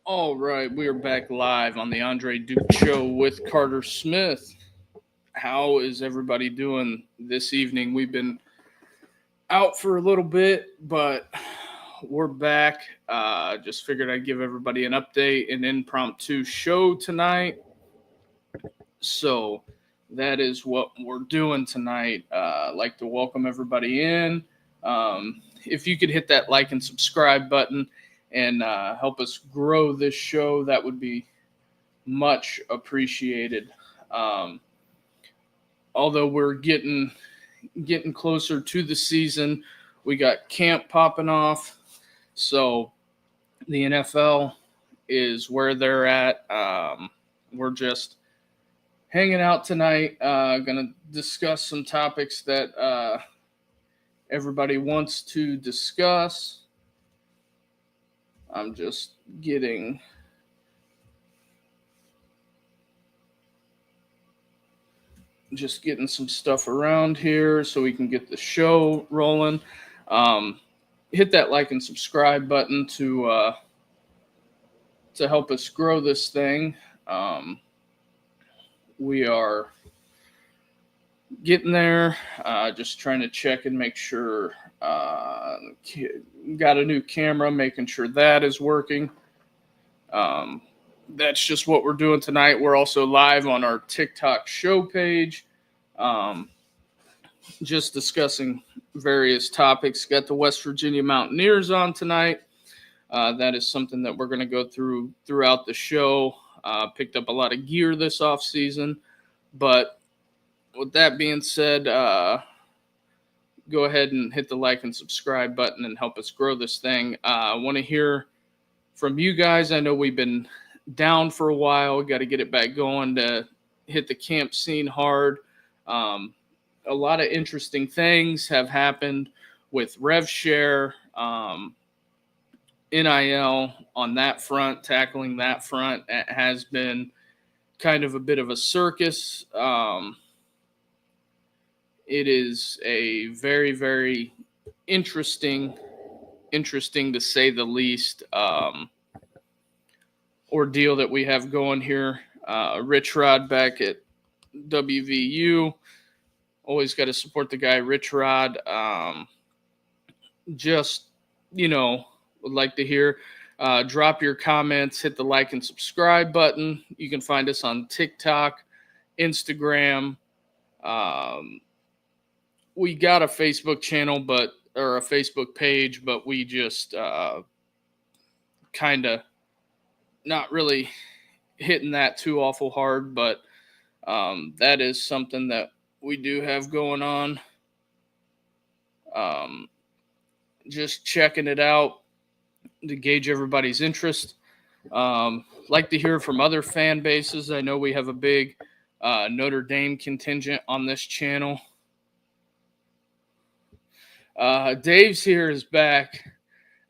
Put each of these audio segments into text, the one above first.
All right, we are back live on the Andre Duke Show with Carter Smith. How is everybody doing this evening? We've been out for a little bit, but we're back. Just figured I'd give everybody an update, an impromptu show tonight. So that is what we're doing tonight. I'd like to welcome everybody in. If you could hit that like and subscribe button and help us grow this show, that would be much appreciated. Um, Although we're getting closer to the season, we got camp popping off, so the NFL is where they're at. We're just hanging out tonight. Gonna discuss some topics that everybody wants to discuss. I'm just getting some stuff around here so we can get the show rolling. Um, Hit that like and subscribe button to help us grow this thing. Um, we are getting there. Just trying to check and make sure. Got a new camera, making sure that is working. Um, that's just what we're doing tonight. We're also live on our TikTok show page, um, just discussing various topics. Got the West Virginia Mountaineers on tonight. That is something that we're going to go through throughout the show. Picked up a lot of gear this off season, but with that being said, go ahead and hit the like and subscribe button and help us grow this thing. I want to hear from you guys. I know we've been down for a while. We got to get it back going to hit the camp scene hard. A lot of interesting things have happened with RevShare, NIL on that front, tackling that front. It has been kind of a bit of a circus. It is a very, very interesting to say the least, ordeal that we have going here. Rich Rod back at WVU. Always got to support the guy, Rich Rod. Just, would like to hear. Drop your comments, hit the like and subscribe button. You can find us on TikTok, Instagram. We got a Facebook channel, or a Facebook page, but we just kind of not really hitting that too awful hard. But that is something that we do have going on. Just checking it out to gauge everybody's interest. Like to hear from other fan bases. I know we have a big Notre Dame contingent on this channel. Dave's here is back.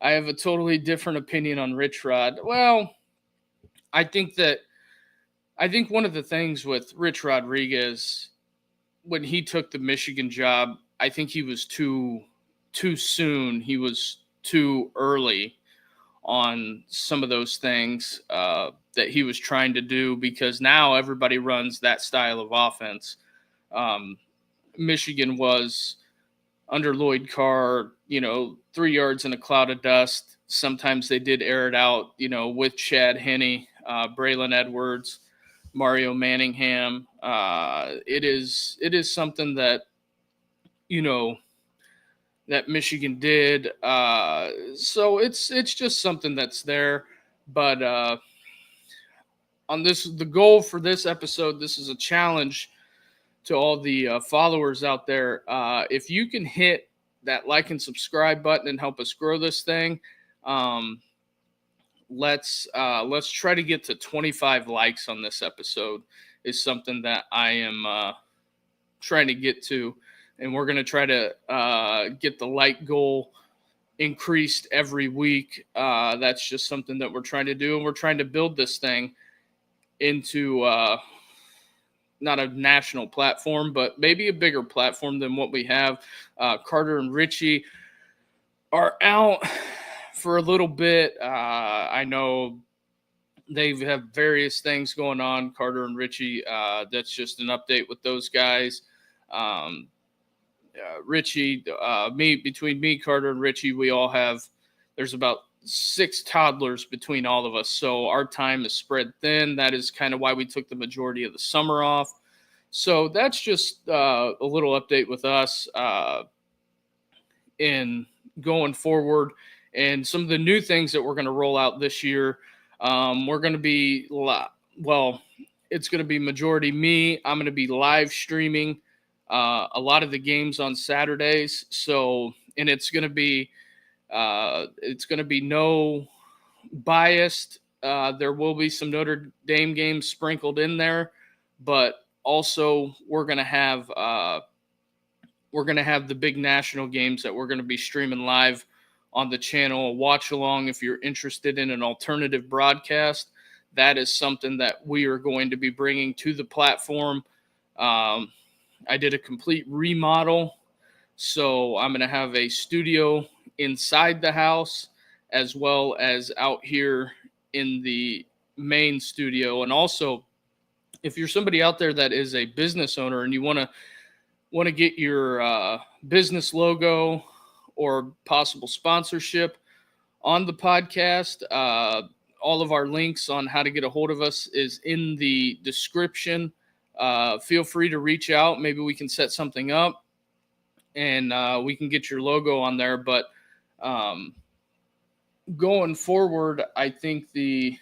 I have a totally different opinion on Rich Rod. Well, I think one of the things with Rich Rodriguez, when he took the Michigan job, I think he was too soon. He was too early on some of those things that he was trying to do, because now everybody runs that style of offense. Michigan was under Lloyd Carr, 3 yards in a cloud of dust. Sometimes they did air it out, with Chad Henne, Braylon Edwards, Mario Manningham. It is something that, that Michigan did. So it's just something that's there. But the goal for this episode, this is a challenge to all the followers out there. If you can hit that like and subscribe button and help us grow this thing, let's try to get to 25 likes on this episode. Is something that I am trying to get to, and we're going to try to get the like goal increased every week. That's just something that we're trying to do, and we're trying to build this thing into not a national platform, but maybe a bigger platform than what we have. Carter and Richie are out for a little bit. I know They have various things going on, Carter and Richie. That's just an update with those guys. Richie, between me, Carter, and Richie, there's about 6 toddlers between all of us. So our time is spread thin. That is kind of why we took the majority of the summer off. So that's just a little update with us in going forward. And some of the new things that we're going to roll out this year, we're going to be, it's going to be majority me. I'm going to be live streaming a lot of the games on Saturdays. So, and it's going to be no biased. There will be some Notre Dame games sprinkled in there, but also we're going to have the big national games that we're going to be streaming live on the channel. Watch along if you're interested in an alternative broadcast. That is something that we are going to be bringing to the platform. I did a complete remodel, so I'm going to have a studio inside the house as well as out here in the main studio. And also, if you're somebody out there that is a business owner and you want to get your business logo or possible sponsorship on the podcast, all of our links on how to get a hold of us is in the description. Feel free to reach out. Maybe we can set something up and we can get your logo on there. But going forward, I think let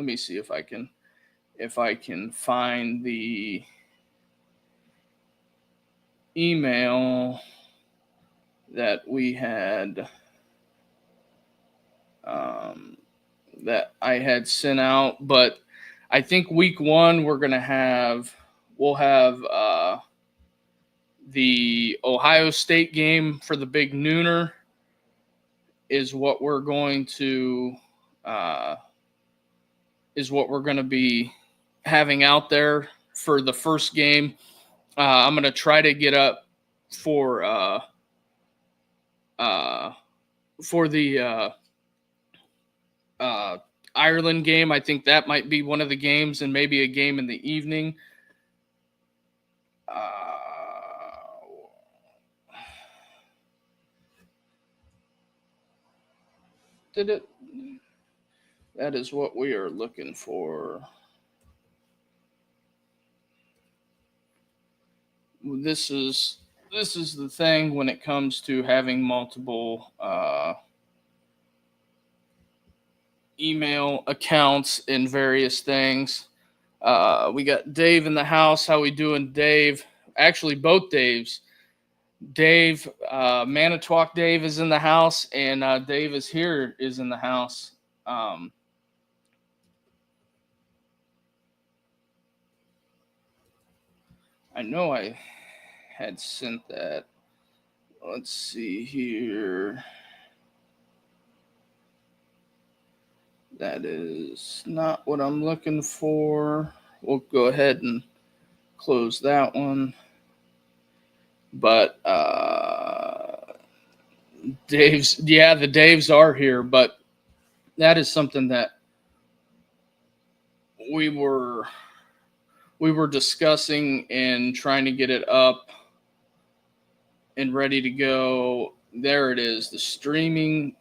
me see if I can find the email that we had that I had sent out. But I think week 1 we'll have the Ohio State game for the big nooner is what we're going to be having out there for the first game. I'm going to try to get up for the Ireland game. I think that might be one of the games, and maybe a game in the evening. That is what we are looking for. This is the thing when it comes to having multiple email accounts and various things. We got Dave in the house. How we doing, Dave? Actually, both Daves. Dave, Manitowoc Dave is in the house, and Dave is in the house. I know I had sent that. Let's see here. That is not what I'm looking for. We'll go ahead and close that one. But the Daves are here, but that is something that we were discussing and trying to get it up and ready to go. There it is, the streaming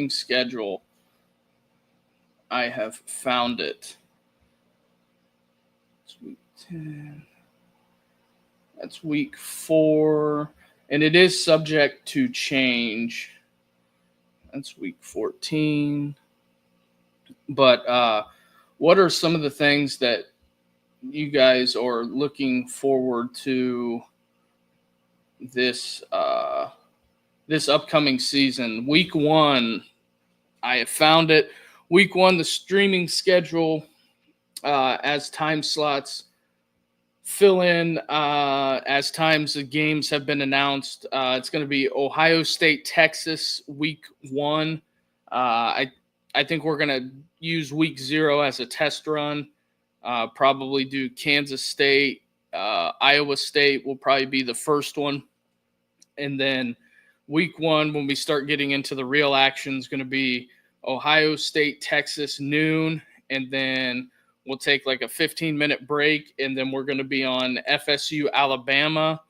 schedule. I have found it. It's week 10. That's week 4, and it is subject to change. That's week 14. But what are some of the things that you guys are looking forward to this upcoming season? Week 1, I have found it. Week 1, the streaming schedule as time slots fill in as times the games have been announced. It's going to be Ohio State, Texas, week 1. I think we're going to use week 0 as a test run. Probably do Kansas State, Iowa State will probably be the first one. And then week one, when we start getting into the real action, is going to be Ohio State, Texas, noon. And then we'll take like a 15-minute break. And then we're going to be on FSU, Alabama,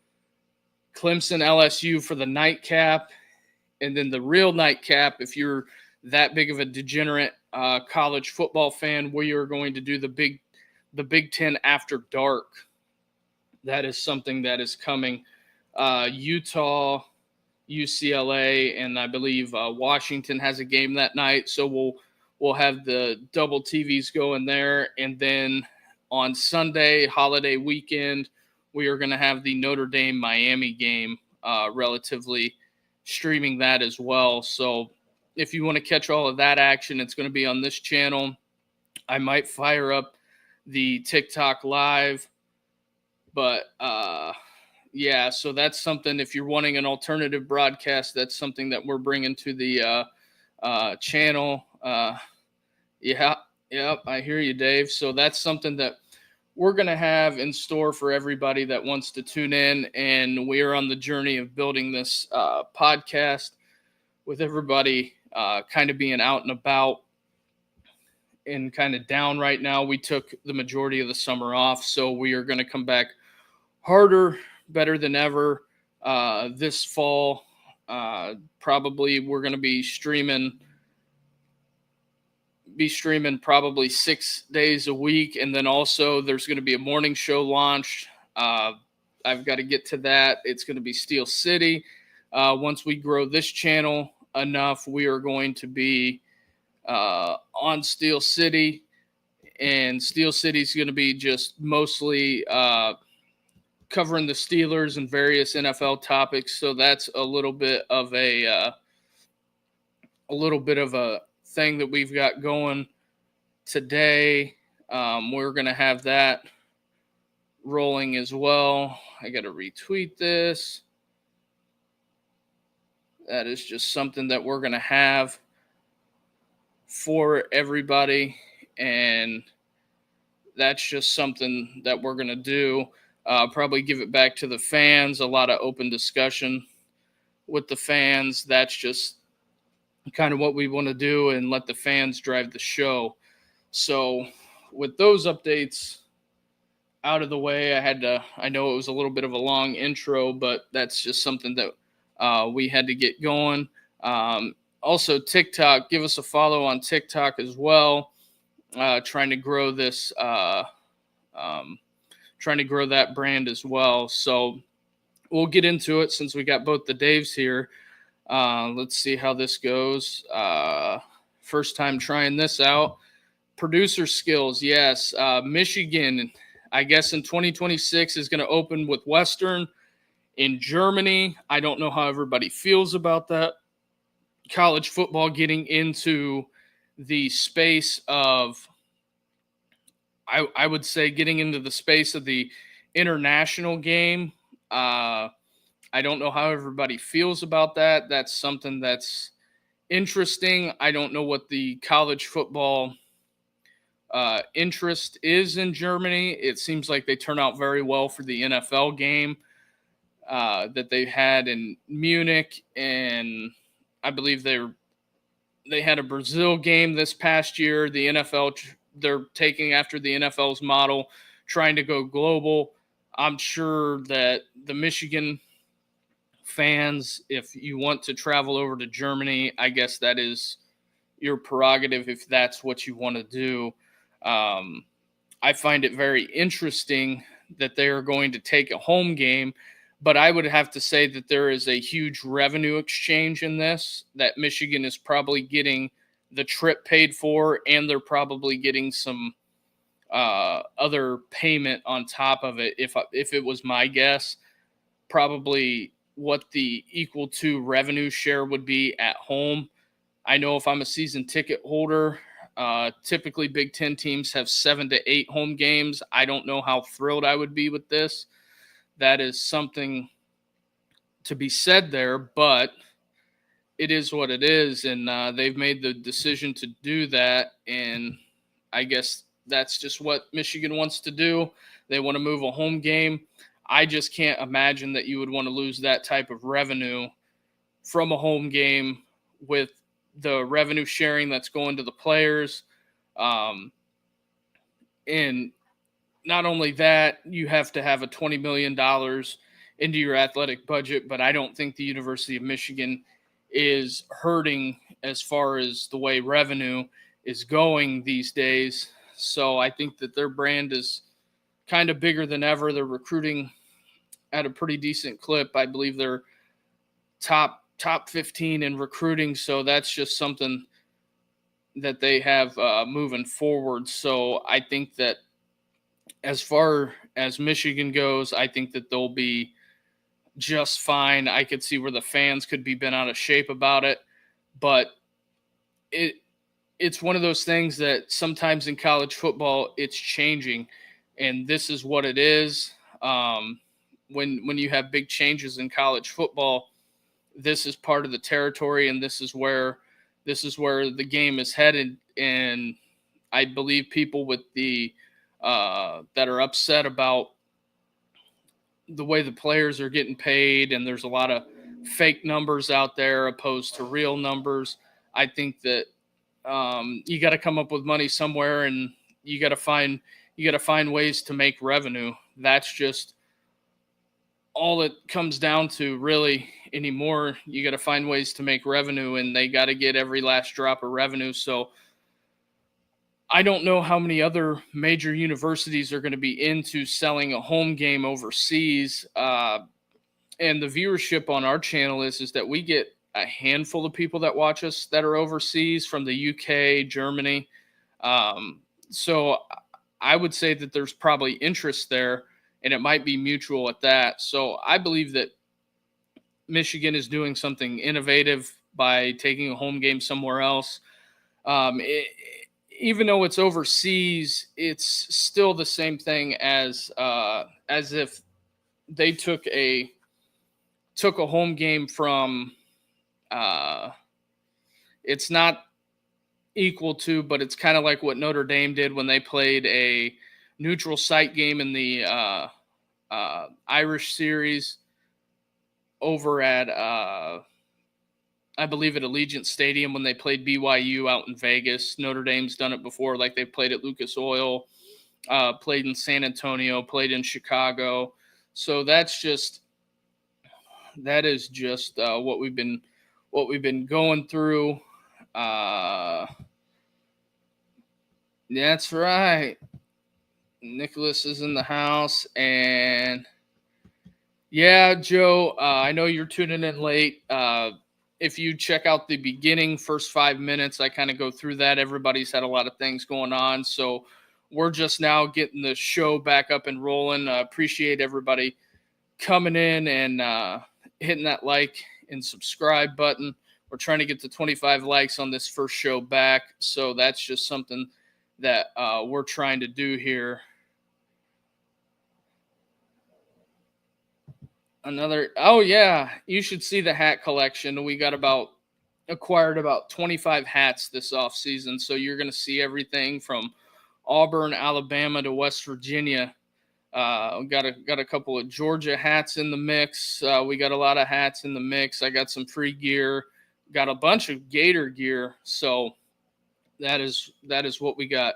Clemson, LSU for the nightcap. And then the real nightcap, if you're that big of a degenerate college football fan, we are going to do the Big Ten after dark. That is something that is coming. Utah, UCLA, and I believe Washington has a game that night. So we'll have the double TVs going there. And then on Sunday, holiday weekend, we are going to have the Notre Dame Miami game relatively streaming that as well. So if you want to catch all of that action, it's going to be on this channel. I might fire up the TikTok live, but yeah, so that's something. If you're wanting an alternative broadcast, that's something that we're bringing to the channel. Yep, I hear you, Dave. So that's something that we're going to have in store for everybody that wants to tune in. And we are on the journey of building this podcast with everybody kind of being out and about and kind of down right now. We took the majority of the summer off, so we are going to come back harder, better than ever this fall. Probably we're going to be streaming probably 6 days a week. And then also there's going to be a morning show launched. I've got to get to that. It's going to be Steel City. Once we grow this channel enough, we are going to be on Steel City, and Steel City is going to be just mostly covering the Steelers and various NFL topics. So that's a little bit of a thing that we've got going today. We're going to have that rolling as well. I got to retweet this. That is just something that we're going to have for everybody, and that's just something that we're going to do. Probably give it back to the fans, a lot of open discussion with the fans. That's just kind of what we want to do, and let the fans drive the show. So with those updates out of the way, I know it was a little bit of a long intro, but that's just something that we had to get going. Also, TikTok, give us a follow on TikTok as well. Trying to grow this, trying to grow that brand as well. So we'll get into it since we got both the Daves here. Let's see how this goes. First time trying this out. Producer skills, yes. Michigan, I guess in 2026 is going to open with Western in Germany. I don't know how everybody feels about that. College football getting into the space of, I would say, getting into the space of the international game. I don't know how everybody feels about that. That's something that's interesting. I don't know what the college football interest is in Germany. It seems like they turn out very well for the NFL game that they had in Munich, and I believe they had a Brazil game this past year. The NFL, they're taking after the NFL's model, trying to go global. I'm sure that the Michigan fans, if you want to travel over to Germany, I guess that is your prerogative if that's what you want to do. I find it very interesting that they are going to take a home game, but I would have to say that there is a huge revenue exchange in this, that Michigan is probably getting the trip paid for, and they're probably getting some other payment on top of it. If it was my guess, probably what the equal to revenue share would be at home. I know if I'm a season ticket holder, typically Big Ten teams have 7 to 8 home games. I don't know how thrilled I would be with this. That is something to be said there, but it is what it is, and they've made the decision to do that, and I guess that's just what Michigan wants to do. They want to move a home game. I just can't imagine that you would want to lose that type of revenue from a home game with the revenue sharing that's going to the players. And not only that, you have to have a $20 million into your athletic budget, but I don't think the University of Michigan is hurting as far as the way revenue is going these days. So I think that their brand is kind of bigger than ever. They're recruiting at a pretty decent clip. I believe they're top 15 in recruiting. So that's just something that they have moving forward. So I think that as far as Michigan goes, I think that they'll be just fine. I could see where the fans could be bent out of shape about it, but it's one of those things that sometimes in college football it's changing, and this is what it is. When you have big changes in college football, this is part of the territory, and this is where the game is headed. And I believe people with the that are upset about the way the players are getting paid, and there's a lot of fake numbers out there opposed to real numbers. I think that you got to come up with money somewhere, and you got to find ways to make revenue. That's just all it comes down to, really, anymore. You got to find ways to make revenue, and they got to get every last drop of revenue. So I don't know how many other major universities are going to be into selling a home game overseas. And the viewership on our channel is that we get a handful of people that watch us that are overseas from the UK, Germany. So I would say that there's probably interest there, and it might be mutual at that. So I believe that Michigan is doing something innovative by taking a home game somewhere else. Even though it's overseas, it's still the same thing as if they took a home game from. It's not equal to, but it's kind of like what Notre Dame did when they played a neutral site game in the Irish series over at I believe at Allegiant Stadium when they played BYU out in Vegas. Notre Dame's done it before, like they've played at Lucas Oil, played in San Antonio, played in Chicago. So that is just what we've been going through. That's right. Nicholas is in the house, and yeah, Joe, I know you're tuning in late. If you check out the beginning, first 5 minutes, I kind of go through that. Everybody's had a lot of things going on, so we're just now getting the show back up and rolling. Appreciate everybody coming in and hitting that like and subscribe button. We're trying to get to 25 likes on this first show back, so that's just something that we're trying to do here. Oh yeah, you should see the hat collection. We got acquired about 25 hats this off season, so you're going to see everything from Auburn, Alabama to West Virginia. Got a couple of Georgia hats in the mix. We got a lot of hats in the mix. I got some free gear. Got a bunch of Gator gear. So that is what we got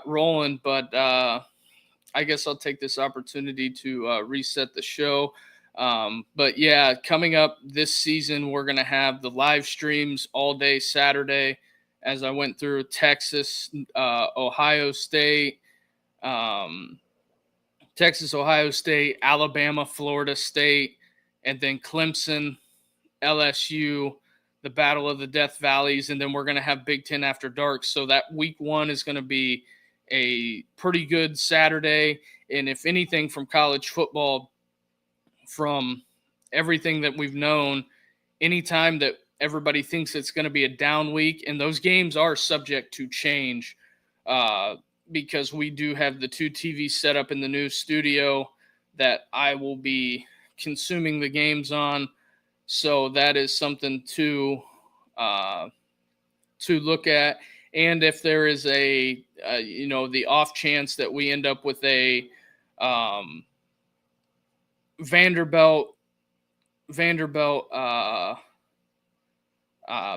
rolling. But I guess I'll take this opportunity to reset the show. But yeah, coming up this season, we're going to have the live streams all day Saturday, as I went through Texas, Ohio State, Alabama, Florida State, and then Clemson, LSU, the Battle of the Death Valleys, and then we're going to have Big Ten After Dark. So that week one is going to be a pretty good Saturday. And if anything from college football, from everything that we've known, anytime that everybody thinks it's going to be a down week, and those games are subject to change because we do have the two TVs set up in the new studio that I will be consuming the games on. So that is something to look at. And if there is the off chance that we end up with a Vanderbilt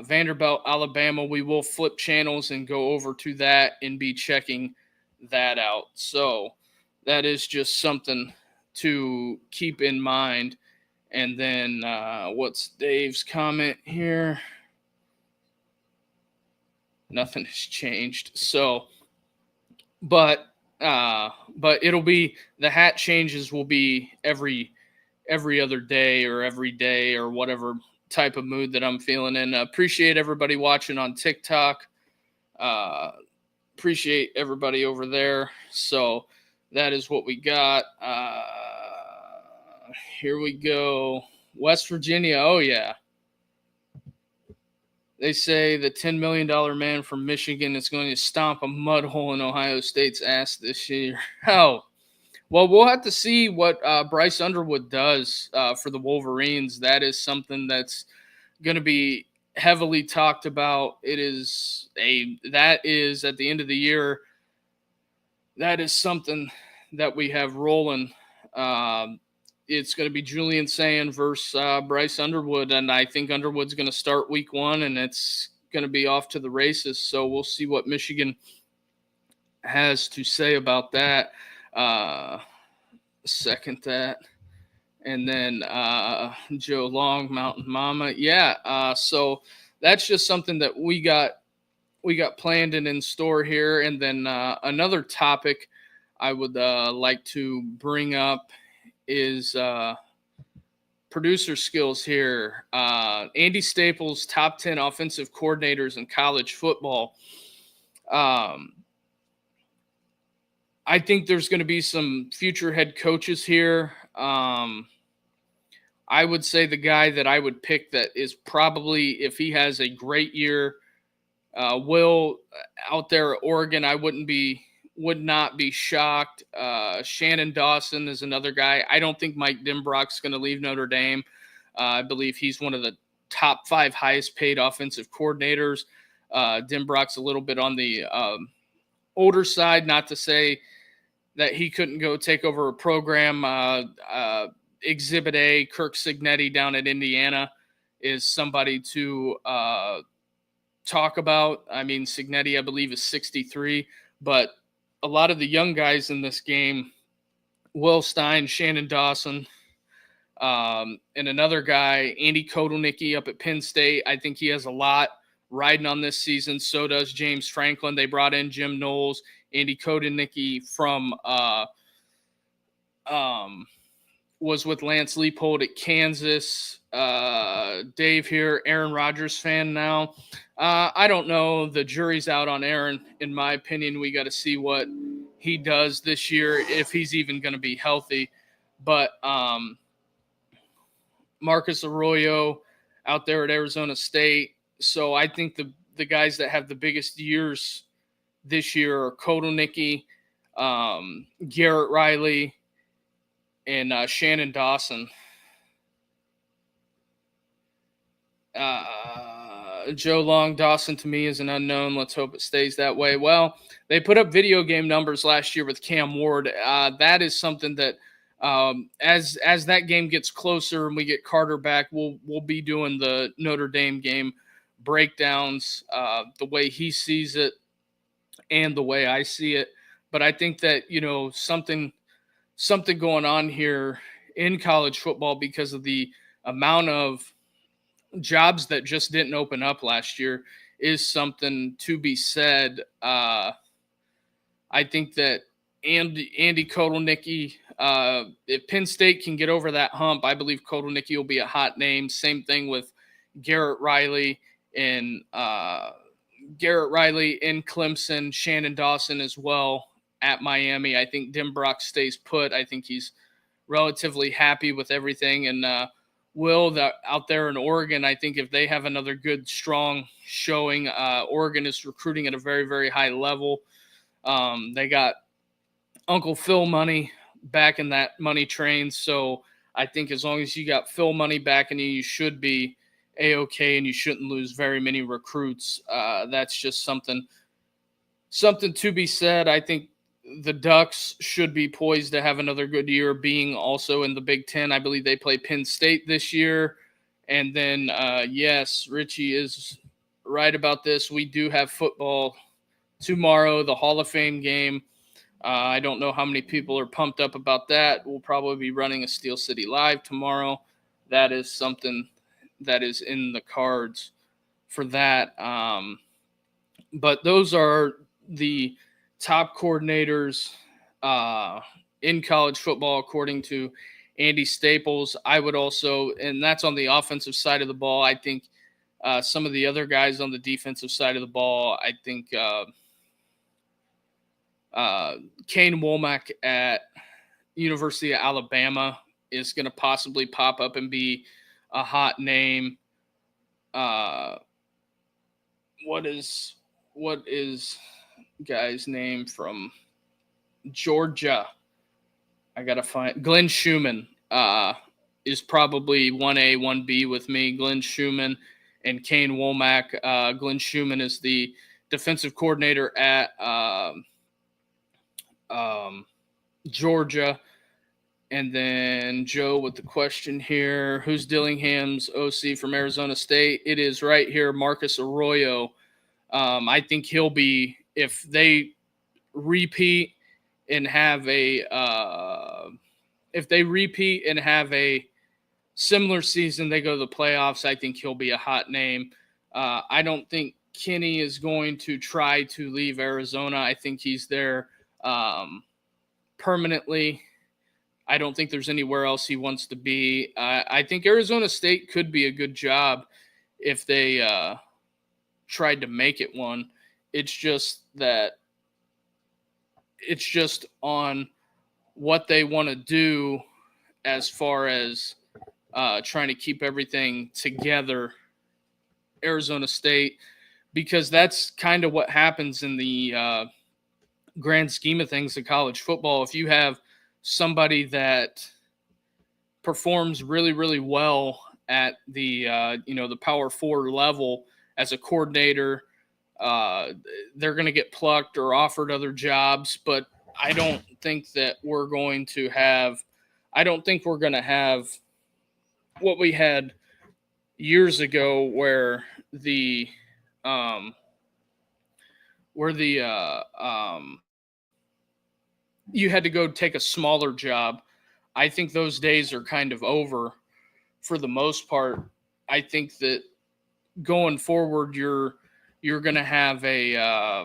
Vanderbilt, Alabama. We will flip channels and go over to that and be checking that out. So that is just something to keep in mind. And then what's Dave's comment here? Nothing has changed. So, but it'll be, the hat changes will be every other day or every day or whatever type of mood that I'm feeling in. Appreciate everybody watching on TikTok. Appreciate everybody over there. So that is what we got. Here we go. West Virginia. Oh, yeah. They say the $10 million man from Michigan is going to stomp a mud hole in Ohio State's ass this year. Oh, well, we'll have to see what Bryce Underwood does for the Wolverines. That is something that's going to be heavily talked about. That is at the end of the year. That is something that we have rolling. It's going to be Julian Sand versus Bryce Underwood, and I think Underwood's going to start week 1, and it's going to be off to the races. So we'll see what Michigan has to say about that. Second that. And then Joe Long, Mountain Mama. Yeah, so that's just something that we got planned and in store here. And then another topic I would like to bring up is producer skills here. Andy Staples, top 10 offensive coordinators in college football. I think there's going to be some future head coaches here. I would say the guy that I would pick that is probably, if he has a great year, Will out there at Oregon, I would not be shocked. Shannon Dawson is another guy. I don't think Mike Denbrock's going to leave Notre Dame. I believe he's one of the top 5 highest paid offensive coordinators. Denbrock's a little bit on the older side, not to say that he couldn't go take over a program. Exhibit A, Kirk Cignetti down at Indiana is somebody to talk about. I mean, Cignetti, I believe, is 63, but a lot of the young guys in this game, Will Stein, Shannon Dawson, and another guy, Andy Kotelnicki up at Penn State. I think he has a lot riding on this season. So does James Franklin. They brought in Jim Knowles, Andy Kotelnicki from was with Lance Leipold at Kansas. Dave here, Aaron Rodgers fan now. I don't know. The jury's out on Aaron. In my opinion, we got to see what he does this year, if he's even going to be healthy. But Marcus Arroyo out there at Arizona State. So I think the guys that have the biggest years this year are Kotelnicki, Garrett Riley, and Shannon Dawson. Joe Long, Dawson to me is an unknown. Let's hope it stays that way. Well, they put up video game numbers last year with Cam Ward. That is something that as that game gets closer and we get Carter back, we'll be doing the Notre Dame game breakdowns the way he sees it and the way I see it. But I think that, something going on here in college football because of the amount of jobs that just didn't open up last year is something to be said. I think that Andy Kotelnicki, if Penn State can get over that hump, I believe Kotelnicki will be a hot name. Same thing with Garrett Riley in Clemson, Shannon Dawson as well at Miami. I think Denbrock stays put. I think he's relatively happy with everything. And Will out there in Oregon, I think if they have another good, strong showing, Oregon is recruiting at a very, very high level. They got Uncle Phil money back in that money train. So I think as long as you got Phil money backing you, you should be A-okay and you shouldn't lose very many recruits. That's just something to be said. I think the Ducks should be poised to have another good year, being also in the Big Ten. I believe they play Penn State this year. And then, yes, Richie is right about this. We do have football tomorrow, the Hall of Fame game. I don't know how many people are pumped up about that. We'll probably be running a Steel City Live tomorrow. That is something that is in the cards for that. But those are the top coordinators in college football, according to Andy Staples. I would also, and that's on the offensive side of the ball. I think some of the other guys on the defensive side of the ball, I think Kane Womack at University of Alabama is going to possibly pop up and be a hot name. What is guy's name from Georgia? I gotta find Glenn Schumann. Is probably 1A, 1B with me. Glenn Schumann and Kane Womack. Glenn Schumann is the defensive coordinator at Georgia. And then Joe with the question here. Who's Dillingham's OC from Arizona State? It is right here, Marcus Arroyo. I think he'll be, if they repeat and have a similar season, they go to the playoffs, I think he'll be a hot name. I don't think Kenny is going to try to leave Arizona. I think he's there permanently. I don't think there's anywhere else he wants to be. I think Arizona State could be a good job if they tried to make it one. It's just on what they want to do as far as trying to keep everything together, Arizona State, because that's kind of what happens in the grand scheme of things in college football. If you have somebody that performs really, really well at the the Power 4 level as a coordinator, they're going to get plucked or offered other jobs. But I don't think that we're going to have what we had years ago, where you had to go take a smaller job. I think those days are kind of over for the most part. I think that going forward, you're going to have a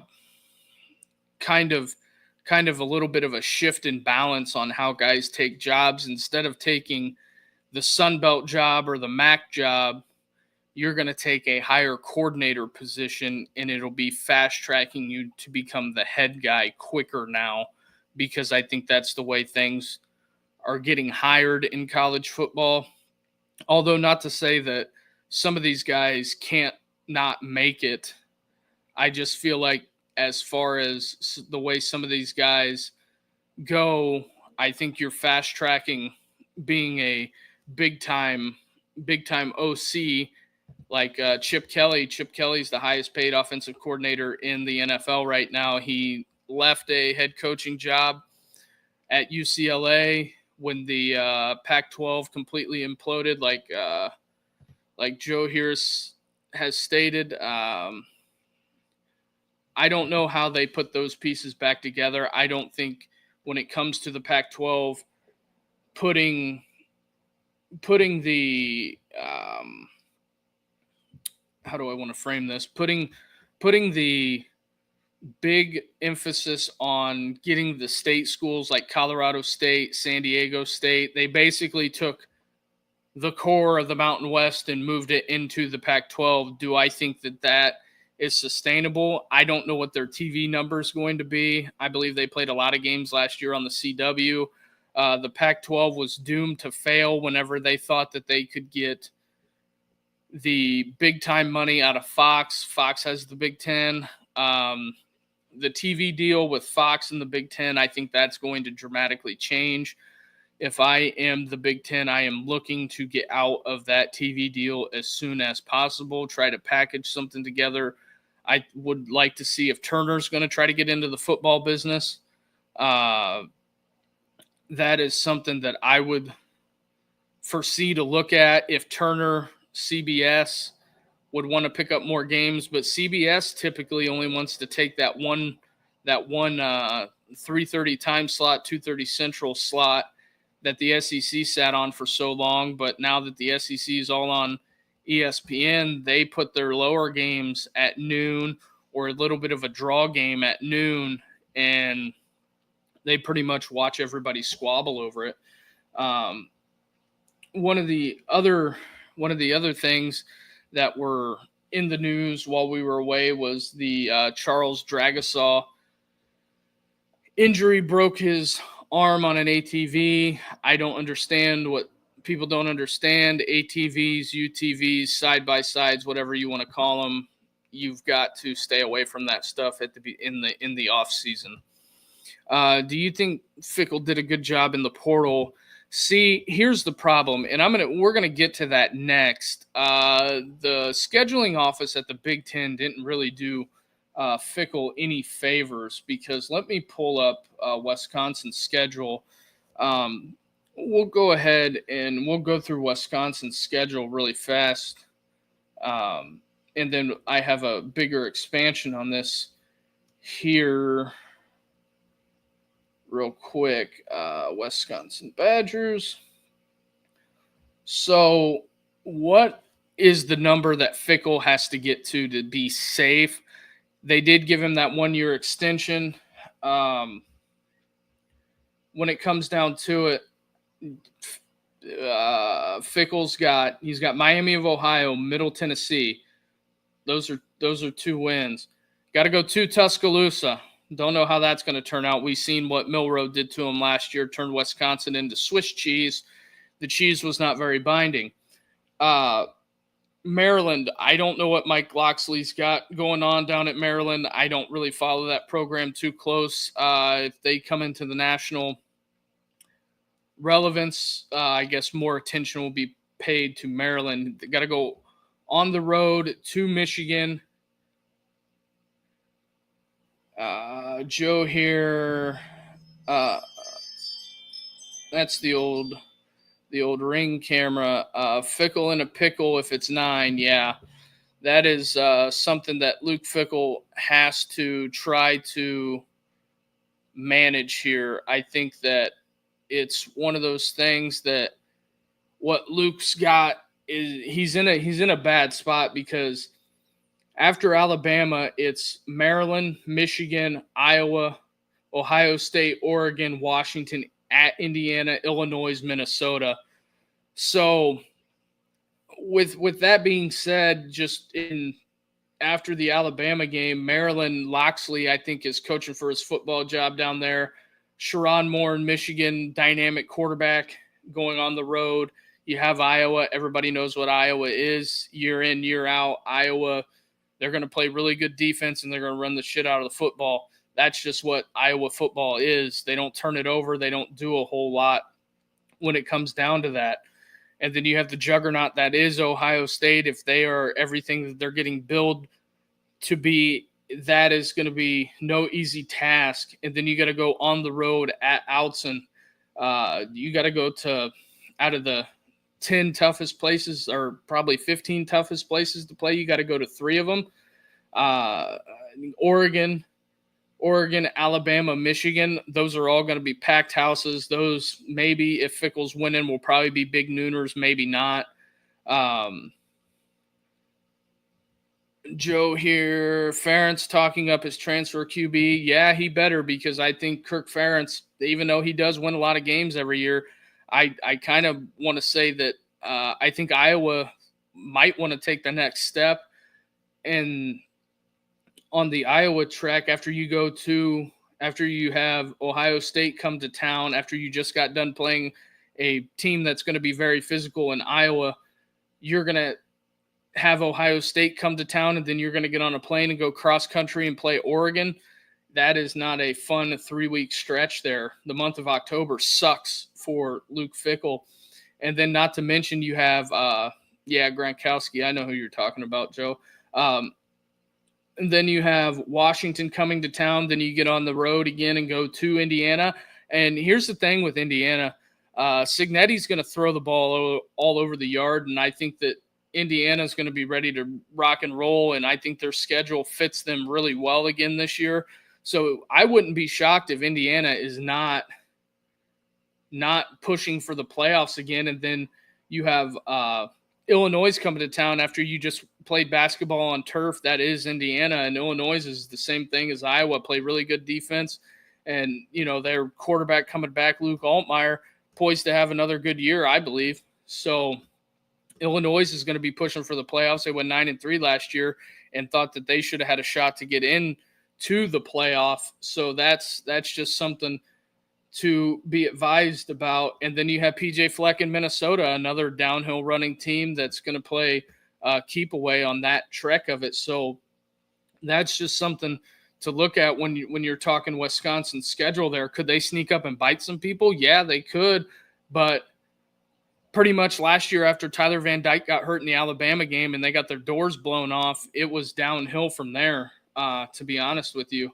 kind of a little bit of a shift in balance on how guys take jobs. Instead of taking the Sun Belt job or the MAC job, you're going to take a higher coordinator position, and it'll be fast tracking you to become the head guy quicker now, because I think that's the way things are getting hired in college football. Although not to say that some of these guys can't not make it. I just feel like as far as the way some of these guys go, I think you're fast tracking being a big time OC like Chip Kelly. Chip Kelly's the highest paid offensive coordinator in the NFL right now. He left a head coaching job at UCLA when the Pac-12 completely imploded, like Joe here has stated. I don't know how they put those pieces back together. I don't think when it comes to the Pac-12, putting the how do I want to frame this? Putting the big emphasis on getting the state schools like Colorado State, San Diego State. They basically took the core of the Mountain West and moved it into the Pac-12. Do I think that is sustainable? I don't know what their TV number is going to be. I believe they played a lot of games last year on the CW. The Pac-12 was doomed to fail whenever they thought that they could get the big-time money out of Fox. Fox has the Big Ten. The TV deal with Fox and the Big Ten, I think that's going to dramatically change. If I am the Big Ten, I am looking to get out of that TV deal as soon as possible, try to package something together. I would like to see if Turner's going to try to get into the football business. That is something that I would foresee to look at. If Turner CBS would want to pick up more games, but CBS typically only wants to take that one 3:30 time slot, 2:30 Central slot that the SEC sat on for so long. But now that the SEC is all on ESPN, they put their lower games at noon or a little bit of a draw game at noon, and they pretty much watch everybody squabble over it. One of the other things that were in the news while we were away was the Charles Dragasaw injury. Broke his arm on an ATV. I don't understand what people don't understand. ATVs, UTVs, side-by-sides, whatever you want to call them, you've got to stay away from that stuff in the off season. Do you think Fickell did a good job in the portal? See, here's the problem, and we're gonna get to that next. The scheduling office at the Big Ten didn't really do Fickell any favors, because let me pull up Wisconsin's schedule. We'll go ahead and we'll go through Wisconsin's schedule really fast, and then I have a bigger expansion on this here real quick. Wisconsin Badgers. So what is the number that Fickell has to get to be safe? They did give him that 1-year extension. When it comes down to it, Fickell's got Miami of Ohio, Middle Tennessee. Those are 2 wins. Got to go to Tuscaloosa. Don't know how that's going to turn out. We've seen what Milroe did to him last year, turned Wisconsin into Swiss cheese. The cheese was not very binding. Maryland, I don't know what Mike Loxley's got going on down at Maryland. I don't really follow that program too close. If they come into the national relevance, I guess more attention will be paid to Maryland. They got to go on the road to Michigan. Joe here. That's the old Ring camera. Fickell in a pickle if it's 9. Yeah, that is something that Luke Fickell has to try to manage here. I think that it's one of those things that what Luke's got is he's in a bad spot, because after Alabama, it's Maryland, Michigan, Iowa, Ohio State, Oregon, Washington, at Indiana, Illinois, Minnesota. So with that being said, after the Alabama game, Maryland, Loxley, I think, is coaching for his football job down there. Sherrod Moore in Michigan, dynamic quarterback going on the road. You have Iowa. Everybody knows what Iowa is year in, year out. Iowa, they're going to play really good defense, and they're going to run the shit out of the football. That's just what Iowa football is. They don't turn it over. They don't do a whole lot when it comes down to that. And then you have the juggernaut that is Ohio State. If they are everything that they're getting billed to be, that is going to be no easy task. And then you got to go on the road at Outson. You got to go to, out of the 10 toughest places, or probably 15 toughest places to play, you got to go to 3 of them. Oregon, Alabama, Michigan, those are all going to be packed houses. Those, maybe if Fickell's winning, will probably be big nooners, maybe not. Joe here, Ferentz talking up his transfer QB. Yeah, he better, because I think Kirk Ferentz, even though he does win a lot of games every year, I kind of want to say that I think Iowa might want to take the next step. And on the Iowa track, after you have Ohio State come to town, after you just got done playing a team that's going to be very physical in Iowa, you're going to have Ohio State come to town, and then you're going to get on a plane and go cross country and play Oregon. That is not a fun 3-week stretch there. The month of October sucks for Luke Fickell. And then not to mention you have, Gronkowski. I know who you're talking about, Joe. And then you have Washington coming to town. Then you get on the road again and go to Indiana. And here's the thing with Indiana. Cignetti's going to throw the ball all over the yard, and I think that Indiana is going to be ready to rock and roll, and I think their schedule fits them really well again this year. So I wouldn't be shocked if Indiana is not pushing for the playoffs again. And then you have Illinois coming to town after you just played basketball on turf. That is Indiana, and Illinois is the same thing as Iowa, play really good defense. And, their quarterback coming back, Luke Altmaier, poised to have another good year, I believe. So Illinois is going to be pushing for the playoffs. They went 9-3 last year and thought that they should have had a shot to get in to the playoff. So that's just something to be advised about. And then you have PJ Fleck in Minnesota, another downhill running team that's going to play keep away on that trek of it. So that's just something to look at when you're talking Wisconsin's schedule there. Could they sneak up and bite some people? Yeah, they could. But pretty much last year after Tyler Van Dyke got hurt in the Alabama game and they got their doors blown off, it was downhill from there, to be honest with you.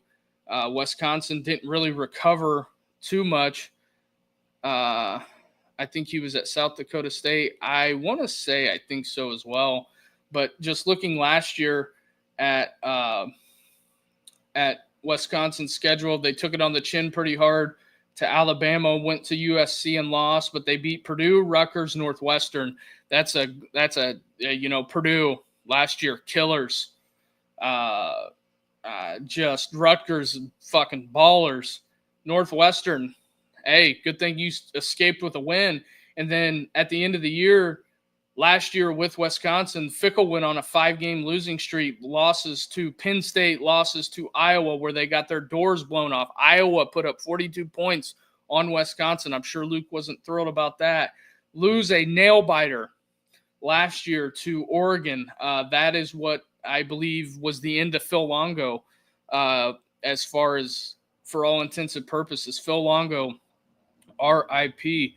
Wisconsin didn't really recover too much. I think he was at South Dakota State. I want to say I think so as well. But just looking last year at Wisconsin's schedule, they took it on the chin pretty hard to Alabama, went to USC and lost, but they beat Purdue, Rutgers, Northwestern. That's a Purdue last year, killers. Just Rutgers, fucking ballers. Northwestern, hey, good thing you escaped with a win. And then at the end of the year, last year with Wisconsin, Fickle went on a 5-game losing streak, losses to Penn State, losses to Iowa, where they got their doors blown off. Iowa put up 42 points on Wisconsin. I'm sure Luke wasn't thrilled about that. Lose a nail-biter last year to Oregon. That is what I believe was the end of Phil Longo, as far as for all intents and purposes. Phil Longo, RIP,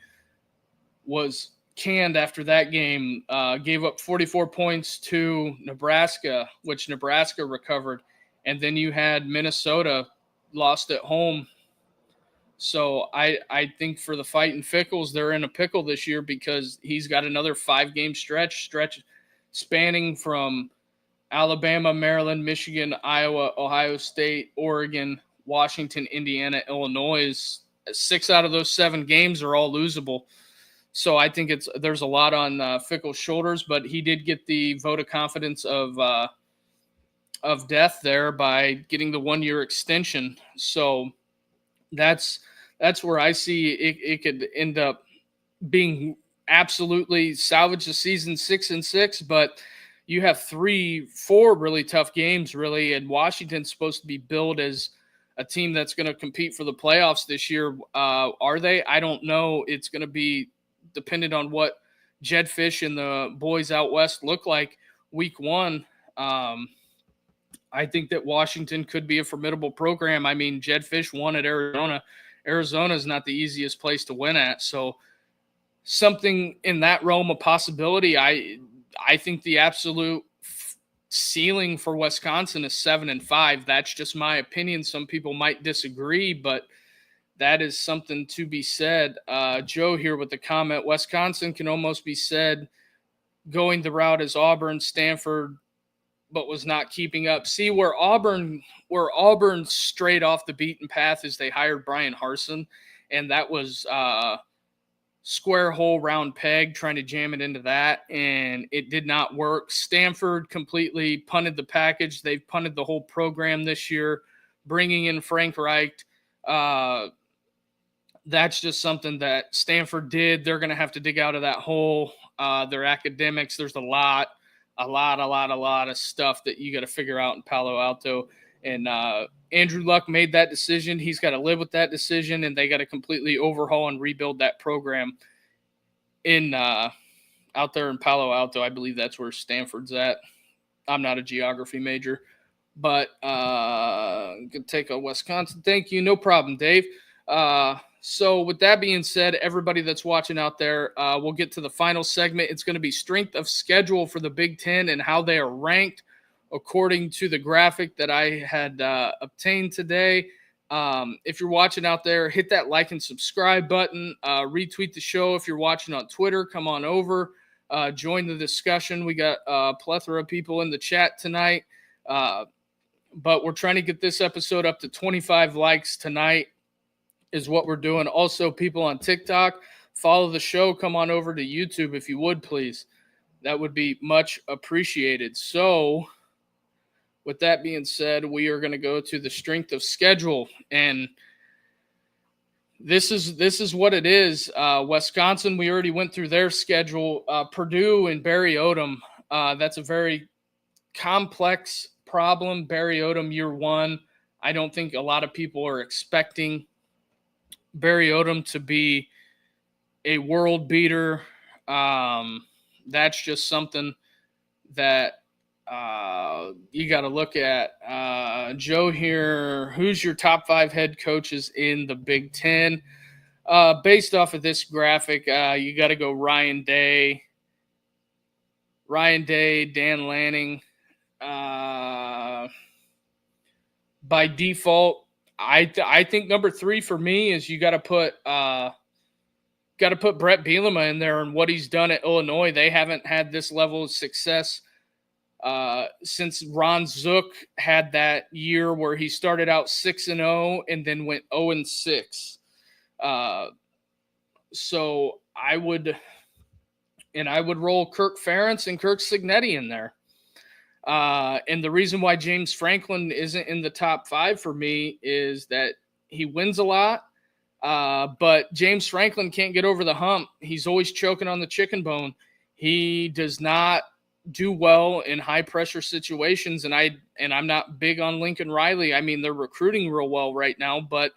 was canned after that game, gave up 44 points to Nebraska, which Nebraska recovered. And then you had Minnesota lost at home. So I think for the Fighting Fickles, they're in a pickle this year because he's got another 5-game stretch spanning from Alabama, Maryland, Michigan, Iowa, Ohio State, Oregon, Washington, Indiana, Illinois. 6 out of those 7 games are all losable. So I think there's a lot on Fickle's shoulders, but he did get the vote of confidence of death there by getting the 1-year extension. So that's where I see it could end up being absolutely salvage the season 6-6, but you have 3-4 really tough games, really, and Washington's supposed to be billed as a team that's going to compete for the playoffs this year. Are they? I don't know. It's going to be dependent on what Jed Fish and the boys out west look like week 1. I think that Washington could be a formidable program. I mean, Jed Fish won at Arizona. Arizona is not the easiest place to win at. So something in that realm of possibility, I think the absolute ceiling for Wisconsin is 7-5. That's just my opinion. Some people might disagree, but that is something to be said. Joe here with the comment, Wisconsin can almost be said going the route as Auburn, Stanford, but was not keeping up. See, where Auburn strayed off the beaten path is they hired Brian Harsin, and that was square hole round peg, trying to jam it into that, and it did not work. Stanford completely punted the package. They've punted the whole program this year, bringing in Frank Reich. That's just something that Stanford did. They're going to have to dig out of that hole. Their academics, there's a lot of stuff that you got to figure out in Palo Alto. And Andrew Luck made that decision. He's got to live with that decision, and they got to completely overhaul and rebuild that program in out there in Palo Alto. I believe that's where Stanford's at. I'm not a geography major, but could take a Wisconsin. Thank you. No problem, Dave. So with that being said, everybody that's watching out there, we'll get to the final segment. It's going to be strength of schedule for the Big Ten and how they are ranked according to the graphic that I had obtained today. If you're watching out there, hit that like and subscribe button. Retweet the show. If you're watching on Twitter, come on over. join the discussion. We got a plethora of people in the chat tonight, but we're trying to get this episode up to 25 likes tonight is what we're doing. Also, people on TikTok, follow the show. Come on over to YouTube if you would, please. That would be much appreciated. So, with that being said, we are going to go to the strength of schedule, and this is what it is. Wisconsin, we already went through their schedule. Purdue and Barry Odom, that's a very complex problem. Barry Odom, year one. I don't think a lot of people are expecting Barry Odom to be a world beater. That's just something that you got to look at. Joe here, who's your top 5 head coaches in the Big Ten? Based off of this graphic, you got to go Ryan Day, Dan Lanning. By default, I think number 3 for me is you got to put Brett Bielema in there and what he's done at Illinois. They haven't had this level of success since Ron Zook had that year where he started out 6-0 and then went 0-6. So I would roll Kirk Ferentz and Kirk Cignetti in there. And the reason why James Franklin isn't in the top 5 for me is that he wins a lot. But James Franklin can't get over the hump. He's always choking on the chicken bone. He does not do well in high pressure situations. And I'm not big on Lincoln Riley. I mean, they're recruiting real well right now, but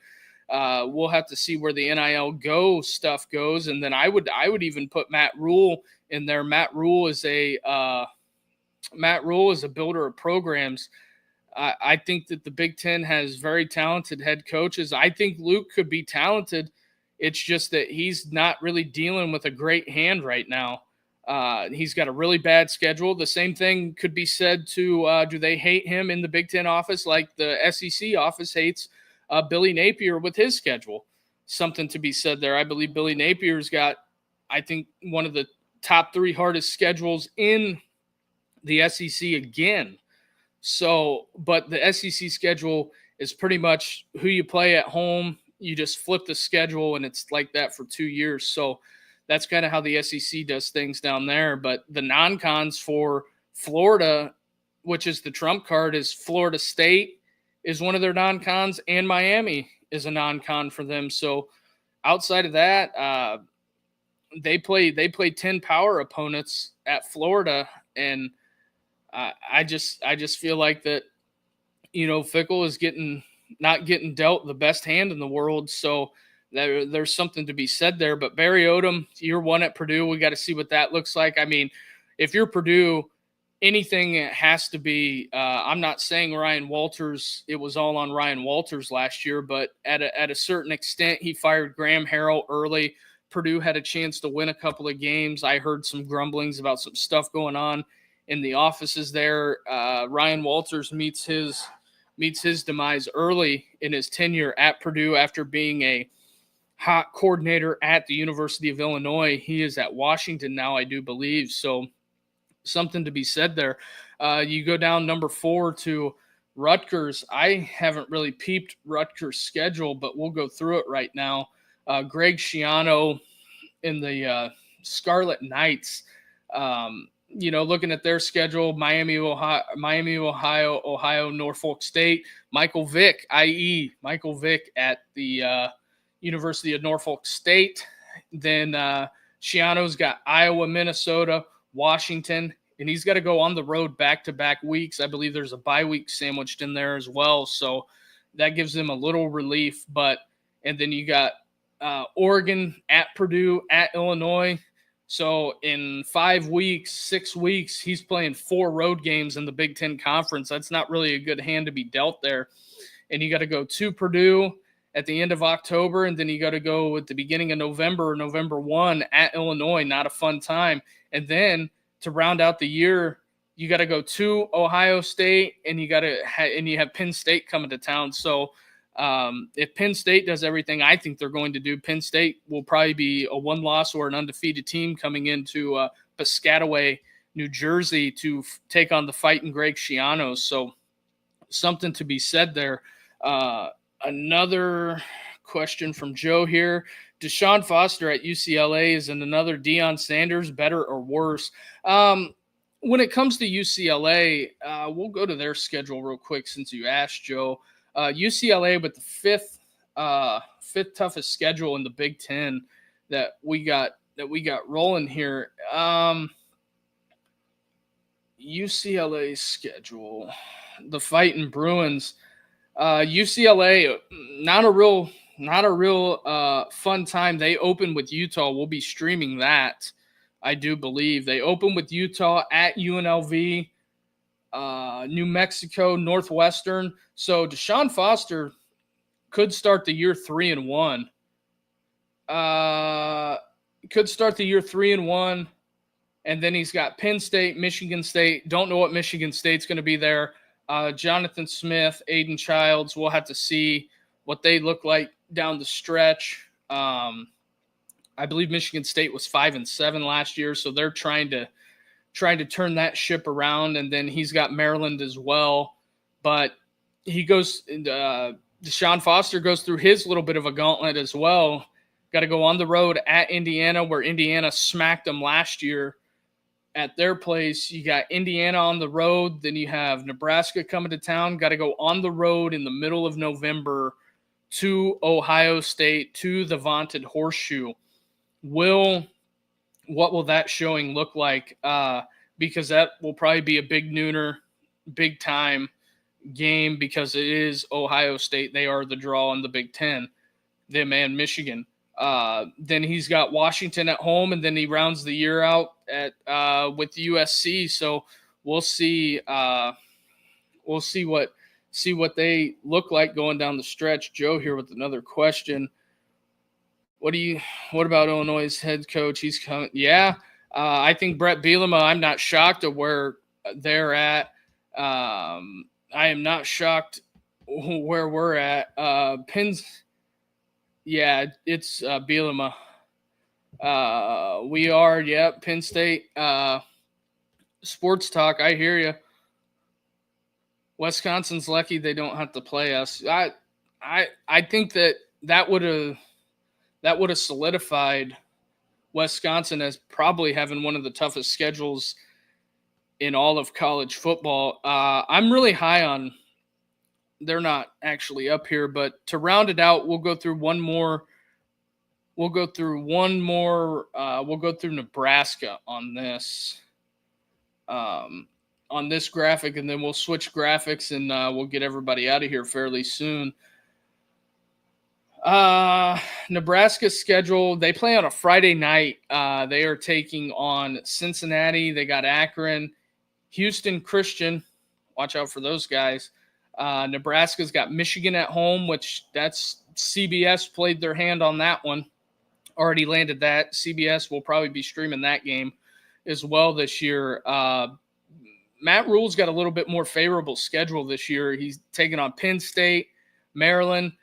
we'll have to see where the NIL stuff goes. And then I would even put Matt Rule in there. Matt Rule is a builder of programs. I think that the Big Ten has very talented head coaches. I think Luke could be talented. It's just that he's not really dealing with a great hand right now. He's got a really bad schedule. The same thing could be said to do they hate him in the Big Ten office like the SEC office hates Billy Napier with his schedule? Something to be said there. I believe Billy Napier's got, I think, one of the top 3 hardest schedules in the SEC again. So, but the SEC schedule is pretty much who you play at home. You just flip the schedule, and it's like that for 2 years. So that's kind of how the SEC does things down there. But the non-cons for Florida, which is the trump card, is Florida State is one of their non-cons, and Miami is a non-con for them. So outside of that, they play 10 power opponents at Florida, and I just feel like that, Fickle is not getting dealt the best hand in the world. So there's something to be said there. But Barry Odom, year one at Purdue, we got to see what that looks like. I mean, if you're Purdue, anything has to be. I'm not saying Ryan Walters. It was all on Ryan Walters last year, but at a certain extent, he fired Graham Harrell early. Purdue had a chance to win a couple of games. I heard some grumblings about some stuff going on in the offices there. Ryan Walters meets his demise early in his tenure at Purdue after being a hot coordinator at the University of Illinois. He is at Washington now, I do believe. So something to be said there. You go down number 4 to Rutgers. I haven't really peeped Rutgers' schedule, but we'll go through it right now. Greg Schiano in the Scarlet Knights. Looking at their schedule, Miami, Ohio, Norfolk State, Michael Vick at the University of Norfolk State. Then Schiano's got Iowa, Minnesota, Washington, and he's got to go on the road back-to-back weeks. I believe there's a bye week sandwiched in there as well, so that gives them a little relief. And then you got Oregon, at Purdue, at Illinois. So in 6 weeks, he's playing 4 road games in the Big Ten Conference. That's not really a good hand to be dealt there. And you got to go to Purdue at the end of October, and then you got to go at the beginning of November 1 at Illinois. Not a fun time. And then to round out the year, you got to go to Ohio State, and you have Penn State coming to town. So if Penn State does everything I think they're going to do, Penn State will probably be a 1-loss or an undefeated team coming into Piscataway, New Jersey, to take on the Fighting Greg Schianos. So something to be said there. Another question from Joe here. Deshaun Foster at UCLA is in another Deion Sanders, better or worse? When it comes to UCLA, we'll go to their schedule real quick since you asked, Joe. UCLA with the fifth toughest schedule in the Big Ten that we got rolling here. UCLA's schedule, the Fighting Bruins. UCLA, not a real fun time. They open with Utah. We'll be streaming that, I do believe. They open with Utah at UNLV, New Mexico, Northwestern. So Deshaun Foster could start the year 3-1. Could start the year 3-1. And then he's got Penn State, Michigan State. Don't know what Michigan State's going to be there. Jonathan Smith, Aiden Childs. We'll have to see what they look like down the stretch. I believe Michigan State was 5-7 last year, so they're trying to turn that ship around. And then he's got Maryland as well. But he goes. Deshaun Foster goes through his little bit of a gauntlet as well. Got to go on the road at Indiana, where Indiana smacked them last year at their place. You got Indiana on the road. Then you have Nebraska coming to town. Got to go on the road in the middle of November to Ohio State, to the vaunted Horseshoe. What will that showing look like? Because that will probably be a big nooner, big time game, because it is Ohio State. They are the draw in the Big Ten, them and Michigan. Then he's got Washington at home, and then he rounds the year out with USC. So we'll see. We'll see what they look like going down the stretch. Joe here with another question. What about Illinois' head coach? He's coming. Yeah, I think Brett Bielema. I'm not shocked at where they're at. I am not shocked where we're at. Pins. Yeah, it's Bielema. We are, Penn State. Sports Talk, I hear you. Wisconsin's lucky they don't have to play us. I think that would have solidified Wisconsin as probably having one of the toughest schedules in all of college football. I'm really high on. They're not actually up here, but to round it out, we'll go through one more. We'll go through Nebraska on this graphic, and then we'll switch graphics, and we'll get everybody out of here fairly soon. Nebraska's schedule, they play on a Friday night. They are taking on Cincinnati. They got Akron, Houston Christian. Watch out for those guys. Nebraska's got Michigan at home, which that's CBS played their hand on that one. Already landed that. CBS will probably be streaming that game as well this year. Matt Rule's got a little bit more favorable schedule this year. He's taking on Penn State, Maryland,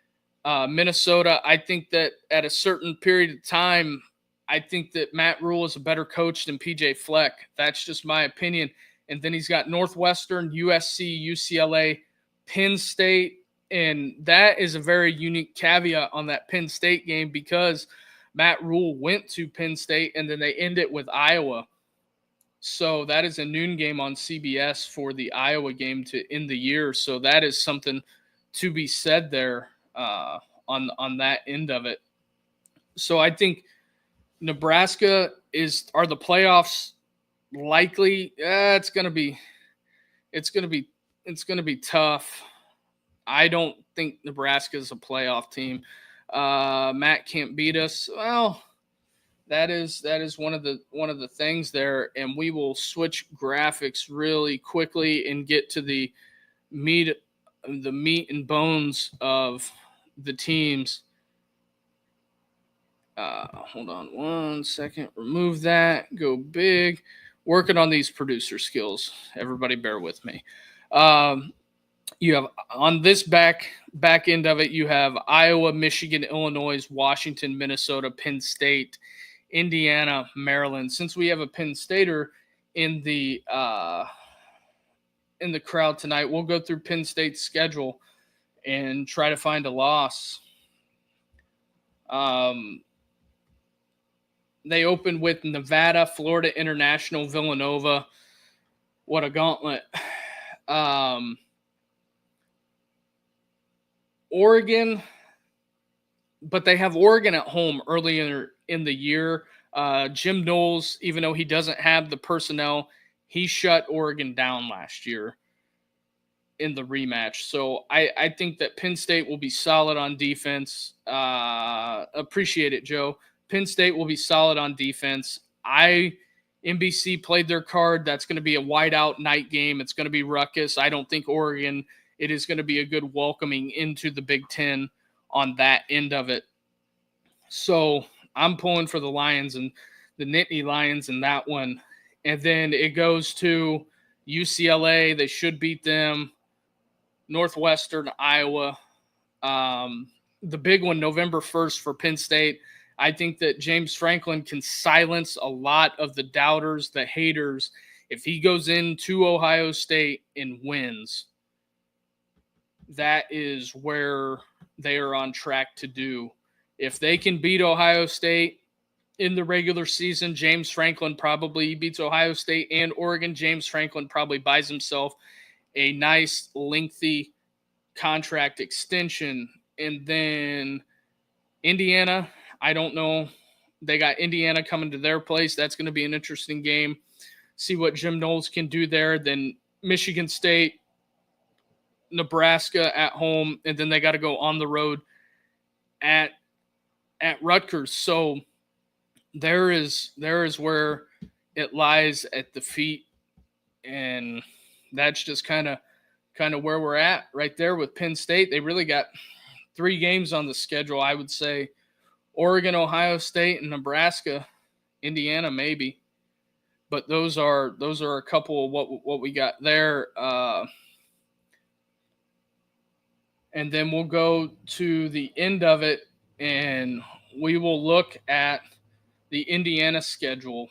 Minnesota. I think that at a certain period of time, I think that Matt Rule is a better coach than PJ Fleck. That's just my opinion. And then he's got Northwestern, USC, UCLA, Penn State, and that is a very unique caveat on that Penn State game because Matt Rule went to Penn State and then they end it with Iowa. So that is a noon game on CBS for the Iowa game to end the year. So that is something to be said there on that end of it. So I think Nebraska are the playoffs likely? It's going to be tough. I don't think Nebraska is a playoff team. Matt can't beat us. Well, that is one of the things there, and we will switch graphics really quickly and get to the meat and bones of the teams. Hold on one second. Remove that. Go big. Working on these producer skills. Everybody bear with me. You have on this back end of it, you have Iowa, Michigan, Illinois, Washington, Minnesota, Penn State, Indiana, Maryland. Since we have a Penn Stater in the crowd tonight, we'll go through Penn State's schedule and try to find a loss. They opened with Nevada, Florida International, Villanova. What a gauntlet. Oregon, but they have Oregon at home early in the year. Jim Knowles, even though he doesn't have the personnel, he shut Oregon down last year in the rematch. So I think that Penn State will be solid on defense. Appreciate it, Joe. Penn State will be solid on defense. NBC played their card. That's going to be a whiteout night game. It's going to be ruckus. I don't think Oregon, it is going to be a good welcoming into the Big Ten on that end of it. So I'm pulling for the Lions and the Nittany Lions in that one. And then it goes to UCLA. They should beat them. Northwestern, Iowa. The big one, November 1st for Penn State. I think that James Franklin can silence a lot of the doubters, the haters, if he goes into Ohio State and wins. That is where they are on track to do. If they can beat Ohio State in the regular season, James Franklin probably beats Ohio State and Oregon. James Franklin probably buys himself a nice, lengthy contract extension. And then Indiana, I don't know. They got Indiana coming to their place. That's going to be an interesting game. See what Jim Knowles can do there. Then Michigan State, Nebraska at home, and then they got to go on the road at Rutgers. So there is where it lies at the feet, and that's just kind of where we're at right there with Penn State. They really got 3 games on the schedule, I would say. Oregon, Ohio State, and Nebraska, Indiana maybe, but those are a couple of what we got there. And then we'll go to the end of it, and we will look at the Indiana schedule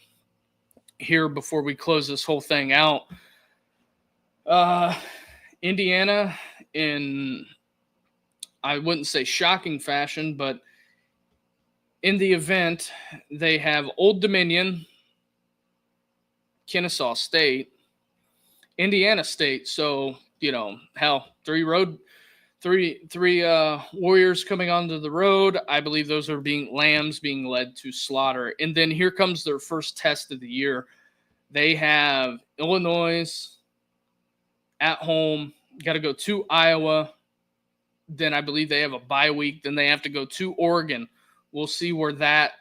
here before we close this whole thing out. Indiana, in, I wouldn't say shocking fashion, but in the event, they have Old Dominion, Kennesaw State, Indiana State. So, hell, 3 Warriors coming onto the road. I believe those are lambs being led to slaughter. And then here comes their first test of the year. They have Illinois at home, got to go to Iowa. Then I believe they have a bye week. Then they have to go to Oregon. We'll see where that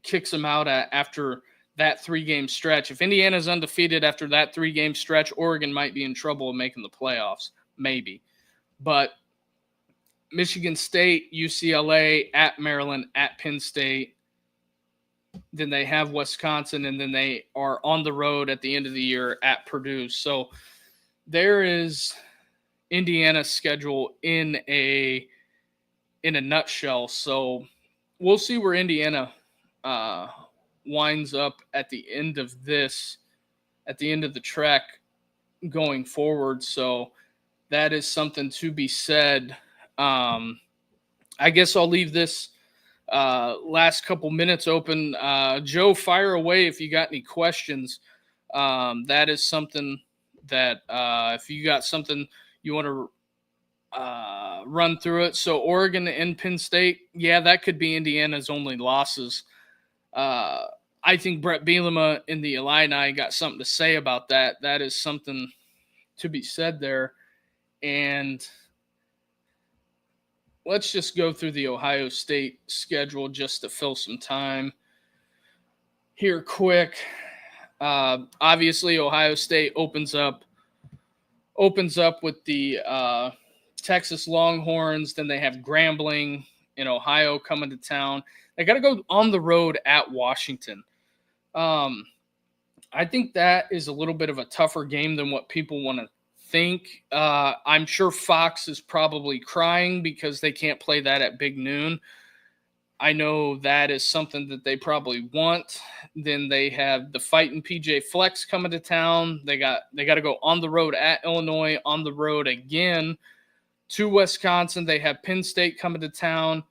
kicks them out at after that 3-game stretch. If Indiana's undefeated after that 3-game stretch, Oregon might be in trouble of making the playoffs, maybe. But Michigan State, UCLA, at Maryland, at Penn State. Then they have Wisconsin, and then they are on the road at the end of the year at Purdue. So there is Indiana's schedule in a nutshell. So we'll see where Indiana winds up at the end of this, at the end of the trek going forward. So that is something to be said. I guess I'll leave this last couple minutes open. Joe, fire away if you got any questions. That is something that if you got something you want to run through it. So Oregon and Penn State, yeah, that could be Indiana's only losses. I think Brett Bielema in the Illini got something to say about that. That is something to be said there. And let's just go through the Ohio State schedule just to fill some time here quick. Obviously, Ohio State opens up with the Texas Longhorns. Then they have Grambling in Ohio coming to town. They got to go on the road at Washington. I think that is a little bit of a tougher game than what people want to think. I'm sure Fox is probably crying because they can't play that at big noon. I know that is something that they probably want. Then they have the fighting PJ Flex coming to town. They got to go on the road at Illinois, on the road again to Wisconsin. They have Penn State coming to town,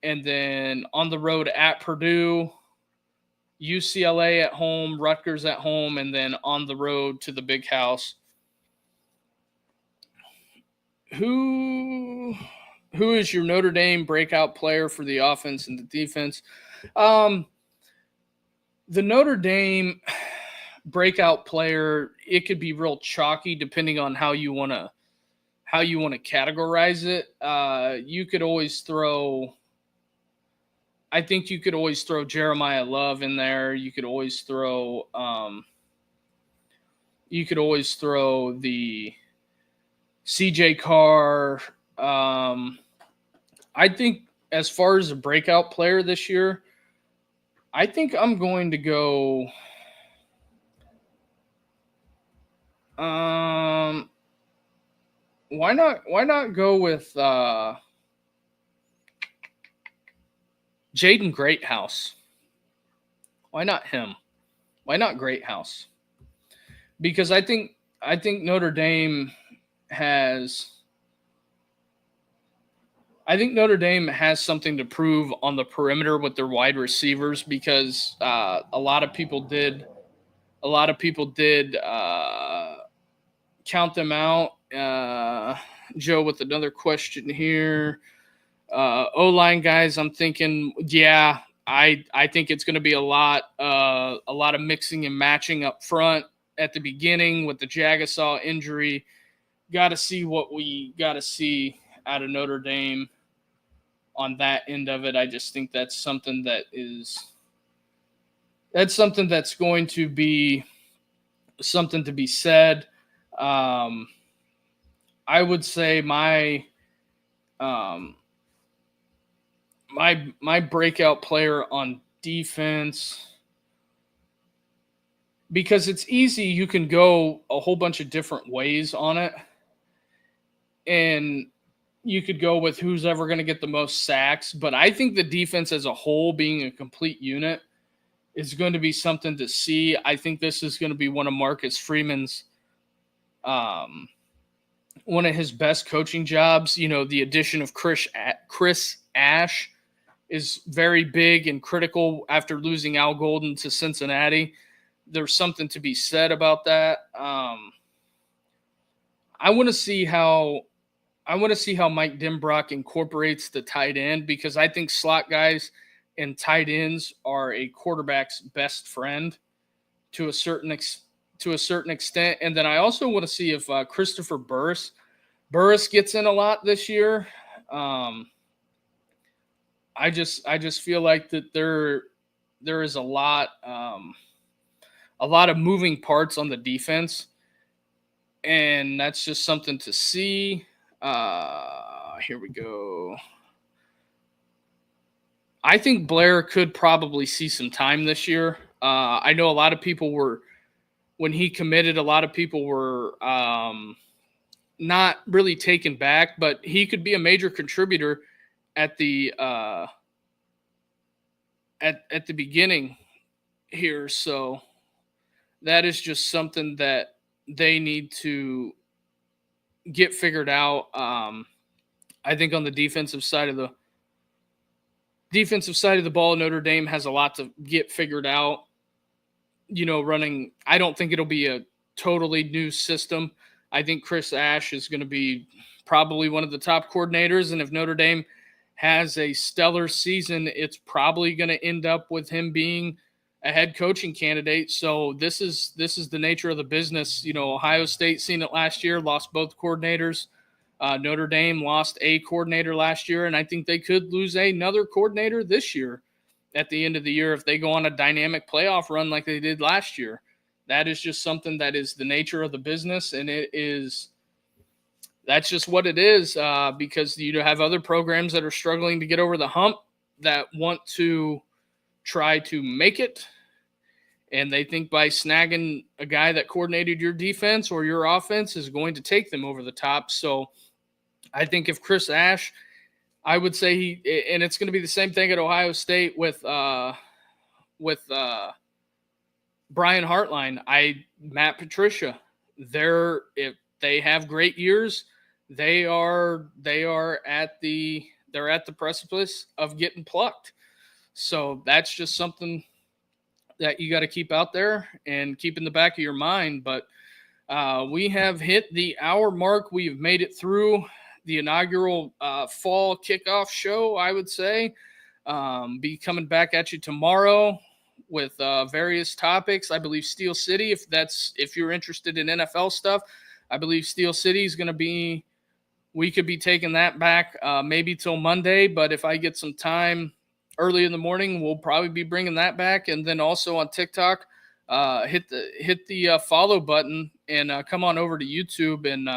and then on the road at Purdue, UCLA at home, Rutgers at home, and then on the road to the Big House. Who is your Notre Dame breakout player for the offense and the defense? The Notre Dame breakout player, it could be real chalky depending on how you want to categorize it. You could always throw. I think you could always throw Jeremiah Love in there. You could always throw. The CJ Carr. I think as far as a breakout player this year, I think I'm going to go. Why not go with Jaden Greathouse? Why not him? Why not Greathouse? Because I think Notre Dame has something to prove on the perimeter with their wide receivers, because a lot of people did count them out. Joe with another question here. O-line guys, I'm thinking, yeah, I think it's going to be a lot of mixing and matching up front at the beginning with the Jagasaw injury. Got to see what we got to see out of Notre Dame on that end of it. I just think that's something that's going to be something to be said. I would say my breakout player on defense, because it's easy, you can go a whole bunch of different ways on it, and you could go with who's ever going to get the most sacks. But I think the defense as a whole, being a complete unit, is going to be something to see. I think this is going to be one of Marcus Freeman's one of his best coaching jobs. You know, the addition of Chris Ash is very big and critical after losing Al Golden to Cincinnati. There's something to be said about that. I want to see how Mike Denbrock incorporates the tight end, because I think slot guys and tight ends are a quarterback's best friend to a certain extent. And then I also want to see if Christopher Burris gets in a lot this year. I just feel like that there is a lot of moving parts on the defense, and that's just something to see. Here we go. I think Blair could probably see some time this year. I know a lot of people were, when he committed, a lot of people were not really taken back, but he could be a major contributor at the at the beginning here. So that is just something that they need to get figured out. I think on the defensive side of the ball, Notre Dame has a lot to get figured out. You know, running, I don't think it'll be a totally new system. I think Chris Ash is going to be probably one of the top coordinators, and if Notre Dame has a stellar season, it's probably going to end up with him being a head coaching candidate. So this is the nature of the business. You know, Ohio State seen it last year, lost both coordinators. Notre Dame lost a coordinator last year, and I think they could lose another coordinator this year at the end of the year if they go on a dynamic playoff run like they did last year. That is just something that is the nature of the business, and that's just what it is, because you have other programs that are struggling to get over the hump that want to try to make it, and they think by snagging a guy that coordinated your defense or your offense is going to take them over the top. So I think if Chris Ash I would say and it's going to be the same thing at Ohio State with Brian Hartline. Matt Patricia. If they have great years, they're at the precipice of getting plucked. So that's just something that you got to keep out there and keep in the back of your mind. But we have hit the hour mark. We've made it through the inaugural fall kickoff show, I would say. Be coming back at you tomorrow with various topics. I believe Steel City, if you're interested in NFL stuff, I believe Steel City is going to be, we could be taking that back maybe till Monday, but if I get some time early in the morning, we'll probably be bringing that back. And then also on TikTok, hit the follow button and come on over to YouTube and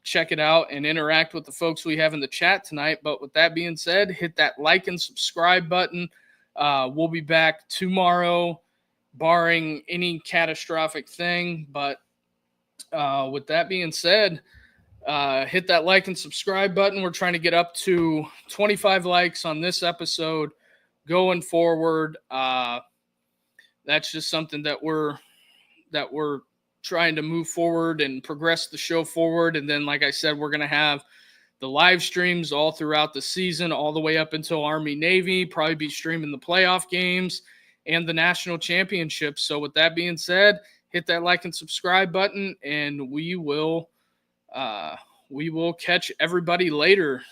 check it out and interact with the folks we have in the chat tonight. But with that being said, hit that like and subscribe button. We'll be back tomorrow, barring any catastrophic thing. But with that being said, hit that like and subscribe button. We're trying to get up to 25 likes on this episode going forward. That's just something that we're trying to move forward and progress the show forward. And then, like I said, we're going to have the live streams all throughout the season, all the way up until Army Navy, probably be streaming the playoff games and the national championship. So with that being said, hit that like and subscribe button, and we will catch everybody later.